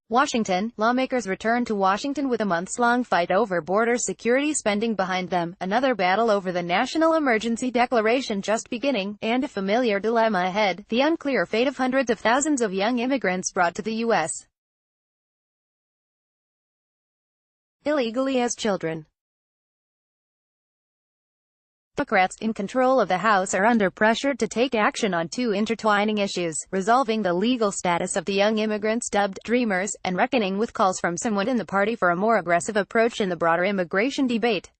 Washington. Lawmakers return to Washington with a months-long fight over border security spending behind them, another battle over the national emergency declaration just beginning, and a familiar dilemma ahead: the unclear fate of hundreds of thousands of young immigrants brought to the U.S. illegally as children. Democrats, in control of the House, are under pressure to take action on two intertwining issues: resolving the legal status of the young immigrants dubbed Dreamers, and reckoning with calls from someone in the party for a more aggressive approach in the broader immigration debate.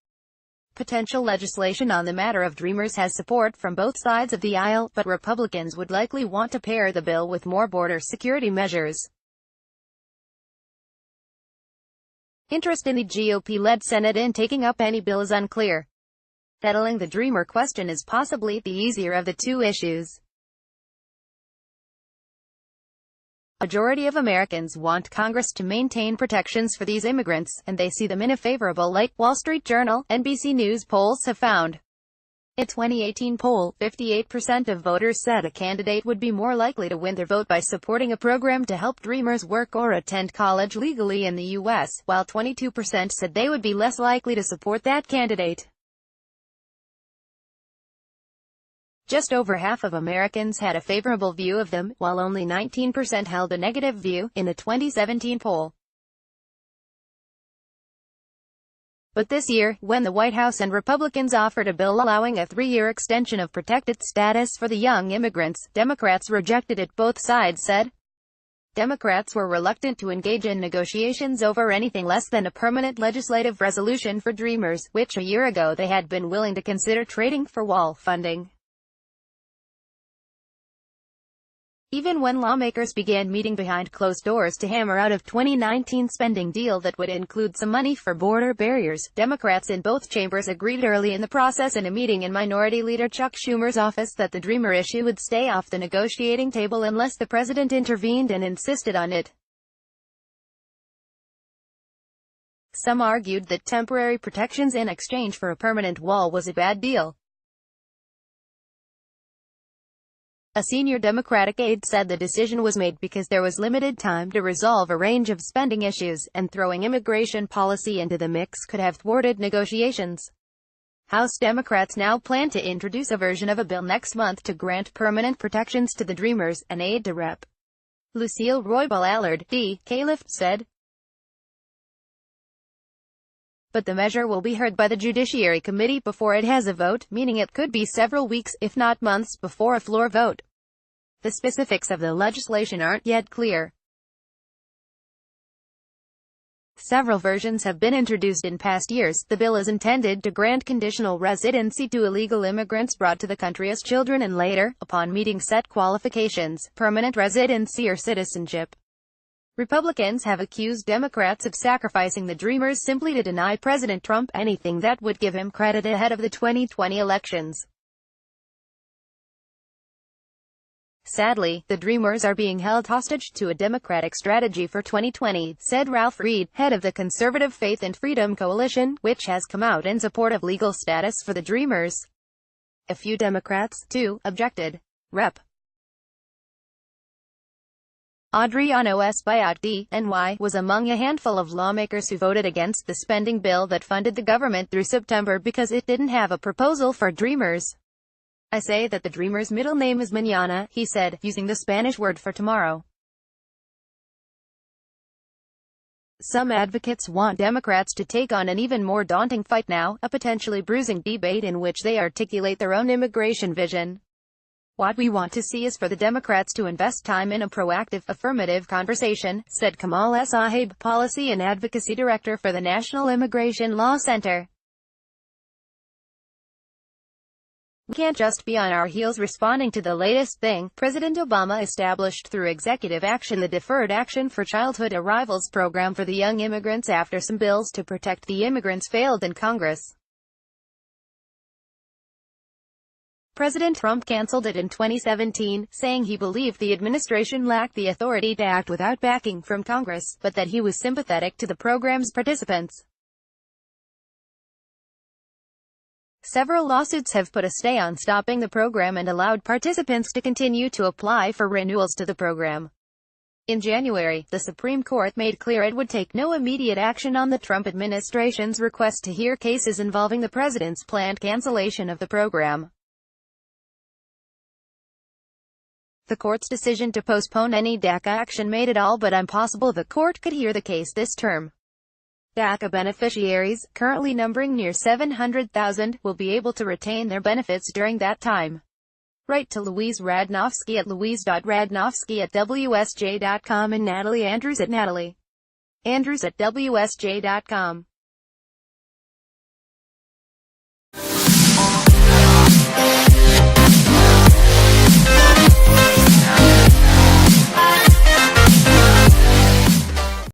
Potential legislation on the matter of Dreamers has support from both sides of the aisle, but Republicans would likely want to pair the bill with more border security measures. Interest in the GOP-led Senate in taking up any bill is unclear. Settling the Dreamer question is possibly the easier of the two issues. A majority of Americans want Congress to maintain protections for these immigrants, and they see them in a favorable light, Wall Street Journal, NBC News polls have found. In a 2018 poll, 58% of voters said a candidate would be more likely to win their vote by supporting a program to help Dreamers work or attend college legally in the U.S., while 22% said they would be less likely to support that candidate. Just over half of Americans had a favorable view of them, while only 19% held a negative view, in a 2017 poll. But this year, when the White House and Republicans offered a bill allowing a 3-year extension of protected status for the young immigrants, Democrats rejected it, both sides said. Democrats were reluctant to engage in negotiations over anything less than a permanent legislative resolution for Dreamers, which a year ago they had been willing to consider trading for wall funding. Even when lawmakers began meeting behind closed doors to hammer out a 2019 spending deal that would include some money for border barriers, Democrats in both chambers agreed early in the process in a meeting in Minority Leader Chuck Schumer's office that the Dreamer issue would stay off the negotiating table unless the president intervened and insisted on it. Some argued that temporary protections in exchange for a permanent wall was a bad deal. A senior Democratic aide said the decision was made because there was limited time to resolve a range of spending issues, and throwing immigration policy into the mix could have thwarted negotiations. House Democrats now plan to introduce a version of a bill next month to grant permanent protections to the Dreamers, an aide to Rep. Lucille Roybal-Allard, D.K. said. But the measure will be heard by the Judiciary Committee before it has a vote, meaning it could be several weeks, if not months, before a floor vote. The specifics of the legislation aren't yet clear. Several versions have been introduced in past years. The bill is intended to grant conditional residency to illegal immigrants brought to the country as children and later, upon meeting set qualifications, permanent residency or citizenship. Republicans have accused Democrats of sacrificing the Dreamers simply to deny President Trump anything that would give him credit ahead of the 2020 elections. Sadly, the Dreamers are being held hostage to a Democratic strategy for 2020, said Ralph Reed, head of the conservative Faith and Freedom Coalition, which has come out in support of legal status for the Dreamers. A few Democrats, too, objected. Rep. Adriano Espaillat, D.N.Y., was among a handful of lawmakers who voted against the spending bill that funded the government through September because it didn't have a proposal for Dreamers. I say that the Dreamers' middle name is mañana, he said, using the Spanish word for tomorrow. Some advocates want Democrats to take on an even more daunting fight now, a potentially bruising debate in which they articulate their own immigration vision. What we want to see is for the Democrats to invest time in a proactive, affirmative conversation, said Kamal Sahib, Policy and Advocacy Director for the National Immigration Law Center. We can't just be on our heels responding to the latest thing. President Obama established through executive action the Deferred Action for Childhood Arrivals program for the young immigrants after some bills to protect the immigrants failed in Congress. President Trump canceled it in 2017, saying he believed the administration lacked the authority to act without backing from Congress, but that he was sympathetic to the program's participants. Several lawsuits have put a stay on stopping the program and allowed participants to continue to apply for renewals to the program. In January, the Supreme Court made clear it would take no immediate action on the Trump administration's request to hear cases involving the president's planned cancellation of the program. The court's decision to postpone any DACA action made it all but impossible the court could hear the case this term. DACA beneficiaries, currently numbering near 700,000, will be able to retain their benefits during that time. Write to Louise Radnofsky at louise.radnofsky@wsj.com and Natalie Andrews at natalieandrews@wsj.com.